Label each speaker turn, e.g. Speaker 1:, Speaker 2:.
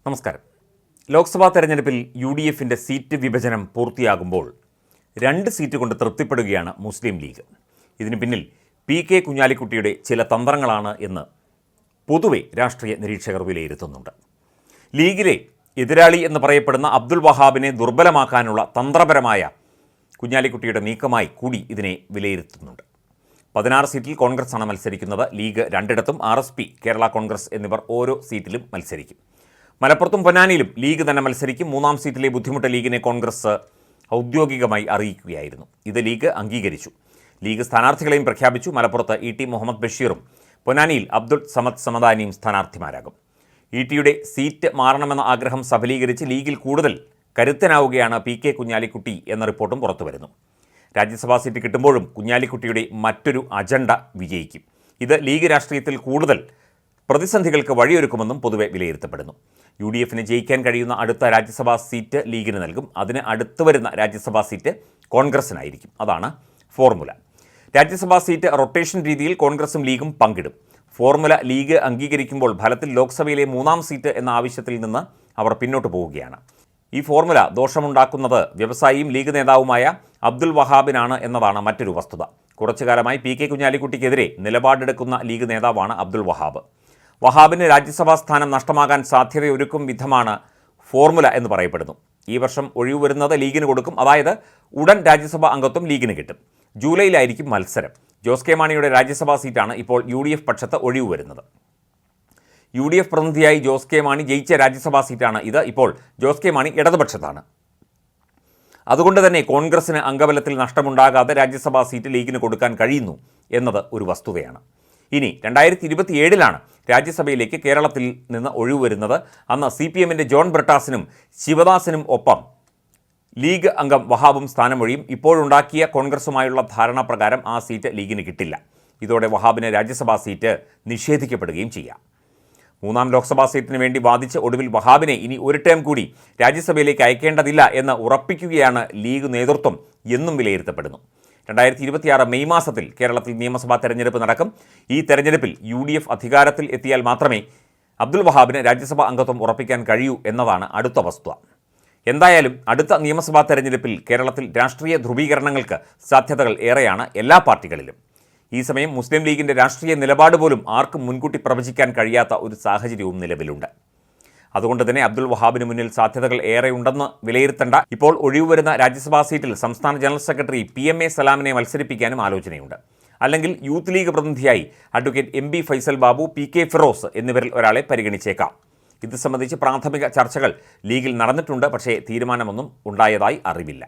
Speaker 1: നമസ്കാരം. ലോക്സഭാ തെരഞ്ഞെടുപ്പിൽ UDFിൻ്റെ സീറ്റ് വിഭജനം പൂർത്തിയാകുമ്പോൾ 2 സീറ്റ് കൊണ്ട് തൃപ്തിപ്പെടുകയാണ് മുസ്ലിം ലീഗ്. ഇതിന് പിന്നിൽ PK കുഞ്ഞാലിക്കുട്ടിയുടെ ചില തന്ത്രങ്ങളാണ് എന്ന് പൊതുവെ രാഷ്ട്രീയ നിരീക്ഷകർ വിലയിരുത്തുന്നുണ്ട്. ലീഗിലെ എതിരാളി എന്ന് പറയപ്പെടുന്ന അബ്ദുൽ വഹാബിനെ ദുർബലമാക്കാനുള്ള തന്ത്രപരമായ കുഞ്ഞാലിക്കുട്ടിയുടെ നീക്കമായി കൂടി ഇതിനെ വിലയിരുത്തുന്നുണ്ട്. 16 സീറ്റിൽ കോൺഗ്രസാണ് മത്സരിക്കുന്നത്. ലീഗ് 2ഇടത്തും RSP, കേരള കോൺഗ്രസ് എന്നിവർ ഓരോ സീറ്റിലും മത്സരിക്കും. മലപ്പുറത്തും പൊന്നാനിയിലും ലീഗ് തന്നെ മത്സരിക്കും. 3-ാം സീറ്റിലെ ബുദ്ധിമുട്ട് ലീഗിനെ കോൺഗ്രസ് ഔദ്യോഗികമായി അറിയിക്കുകയായിരുന്നു. ഇത് ലീഗ് അംഗീകരിച്ചു. ലീഗ് സ്ഥാനാർത്ഥികളെയും പ്രഖ്യാപിച്ചു. മലപ്പുറത്ത് ET മുഹമ്മദ് ബഷീറും പൊന്നാനിയിൽ അബ്ദുൾ സമദ് സമദാനിയും സ്ഥാനാർത്ഥിമാരാകും. ETയുടെ സീറ്റ് മാറണമെന്ന ആഗ്രഹം സഫലീകരിച്ച് ലീഗിൽ കൂടുതൽ കരുത്തനാവുകയാണ് PK കുഞ്ഞാലിക്കുട്ടി എന്ന റിപ്പോർട്ടും പുറത്തുവരുന്നു. രാജ്യസഭാ സീറ്റ് കിട്ടുമ്പോഴും കുഞ്ഞാലിക്കുട്ടിയുടെ മറ്റൊരു അജണ്ട വിജയിക്കും. ഇത് ലീഗ് രാഷ്ട്രീയത്തിൽ കൂടുതൽ പ്രതിസന്ധികൾക്ക് വഴിയൊരുക്കുമെന്നും പൊതുവെ വിലയിരുത്തപ്പെടുന്നു. UDFിന് ജയിക്കാൻ കഴിയുന്ന അടുത്ത രാജ്യസഭാ സീറ്റ് ലീഗിന് നൽകും. അതിന് അടുത്ത് വരുന്ന രാജ്യസഭാ സീറ്റ് കോൺഗ്രസിനായിരിക്കും. അതാണ് ഫോർമുല. രാജ്യസഭാ സീറ്റ് റൊട്ടേഷൻ രീതിയിൽ കോൺഗ്രസും ലീഗും പങ്കിടും. ഫോർമുല ലീഗ് അംഗീകരിക്കുമ്പോൾ ഫലത്തിൽ ലോക്സഭയിലെ 3-ാം സീറ്റ് എന്ന ആവശ്യത്തിൽ നിന്ന് അവർ പിന്നോട്ട് പോവുകയാണ്. ഈ ഫോർമുല ദോഷമുണ്ടാക്കുന്നത് വ്യവസായിയും ലീഗ് നേതാവുമായ അബ്ദുൽ വഹാബിനാണ് എന്നതാണ് മറ്റൊരു വസ്തുത. കുറച്ചുകാലമായി PK കുഞ്ഞാലിക്കുട്ടിക്കെതിരെ നിലപാടെടുക്കുന്ന ലീഗ് നേതാവാണ് അബ്ദുൽ വഹാബ്. വഹാബിന് രാജ്യസഭാ സ്ഥാനം നഷ്ടമാകാൻ സാധ്യതയൊരുക്കും വിധമാണ് ഫോർമുല എന്ന് പറയപ്പെടുന്നു. ഈ വർഷം ഒഴിവ് വരുന്നത് ലീഗിന് കൊടുക്കും. അതായത് ഉടൻ രാജ്യസഭാ അംഗത്വം ലീഗിന് കിട്ടും. ജൂലൈയിലായിരിക്കും മത്സരം. ജോസ് കെ മാണിയുടെ രാജ്യസഭാ സീറ്റാണ് ഇപ്പോൾ UDF പക്ഷത്ത് ഒഴിവ് വരുന്നത്. UDF പ്രതിനിധിയായി ജോസ് കെ മാണി ജയിച്ച രാജ്യസഭാ സീറ്റാണ് ഇത്. ഇപ്പോൾ ജോസ് കെ മാണി ഇടതുപക്ഷത്താണ്. അതുകൊണ്ട് തന്നെ കോൺഗ്രസിന് അംഗബലത്തിൽ നഷ്ടമുണ്ടാകാതെ രാജ്യസഭാ സീറ്റ് ലീഗിന് കൊടുക്കാൻ കഴിയുന്നു എന്നത് ഒരു വസ്തുതയാണ്. ഇനി 2027 രാജ്യസഭയിലേക്ക് കേരളത്തിൽ നിന്ന് ഒഴിവ് വരുന്നത്. അന്ന് CPMൻ്റെ ജോൺ ബ്രിട്ടാസിനും ശിവദാസിനും ഒപ്പം ലീഗ് അംഗം വഹാബും സ്ഥാനമൊഴിയും. ഇപ്പോഴുണ്ടാക്കിയ കോൺഗ്രസുമായുള്ള ധാരണാപ്രകാരം ആ സീറ്റ് ലീഗിന് കിട്ടില്ല. ഇതോടെ വഹാബിന് രാജ്യസഭാ സീറ്റ് നിഷേധിക്കപ്പെടുകയും ചെയ്യാം. 3-ാം ലോക്സഭാ സീറ്റിന് വേണ്ടി വാദിച്ച് ഒടുവിൽ വഹാബിനെ ഇനി ഒരു ടേം കൂടി രാജ്യസഭയിലേക്ക് അയക്കേണ്ടതില്ല എന്ന് ഉറപ്പിക്കുകയാണ് ലീഗ് നേതൃത്വം എന്നും വിലയിരുത്തപ്പെടുന്നു. 2026 മെയ് മാസത്തിൽ കേരളത്തിൽ നിയമസഭാ തെരഞ്ഞെടുപ്പ് നടക്കും. ഈ തെരഞ്ഞെടുപ്പിൽ UDF അധികാരത്തിൽ എത്തിയാൽ മാത്രമേ അബ്ദുൽ വഹാബിന് രാജ്യസഭാ അംഗത്വം ഉറപ്പിക്കാൻ കഴിയൂ എന്നതാണ് അടുത്ത വസ്തുത. എന്തായാലും അടുത്ത നിയമസഭാ തെരഞ്ഞെടുപ്പിൽ കേരളത്തിൽ രാഷ്ട്രീയ ധ്രുവീകരണങ്ങൾക്ക് സാധ്യതകൾ ഏറെയാണ് എല്ലാ പാർട്ടികളിലും. ഈ സമയം മുസ്ലിം ലീഗിൻ്റെ രാഷ്ട്രീയ നിലപാട് പോലും ആർക്കും മുൻകൂട്ടി പ്രവചിക്കാൻ കഴിയാത്ത ഒരു സാഹചര്യവും നിലവിലുണ്ട്. അതുകൊണ്ട് തന്നെ അബ്ദുൽ വഹാബിന് മുന്നിൽ സാധ്യതകൾ ഏറെയുണ്ടെന്ന് വിലയിരുത്തേണ്ട. ഇപ്പോൾ ഒഴിവ് വരുന്ന രാജ്യസഭാ സീറ്റിൽ സംസ്ഥാന ജനറൽ സെക്രട്ടറി PMA സലാമിനെ മത്സരിപ്പിക്കാനും ആലോചനയുണ്ട്. അല്ലെങ്കിൽ യൂത്ത് ലീഗ് പ്രതിനിധിയായി advocate MB Faisal Babu, PK Firoz എന്നിവരിൽ ഒരാളെ പരിഗണിച്ചേക്കാം. ഇത് സംബന്ധിച്ച് പ്രാഥമിക ചർച്ചകൾ ലീഗിൽ നടന്നിട്ടുണ്ട്. പക്ഷേ തീരുമാനമൊന്നും ഉണ്ടായതായി അറിവില്ല.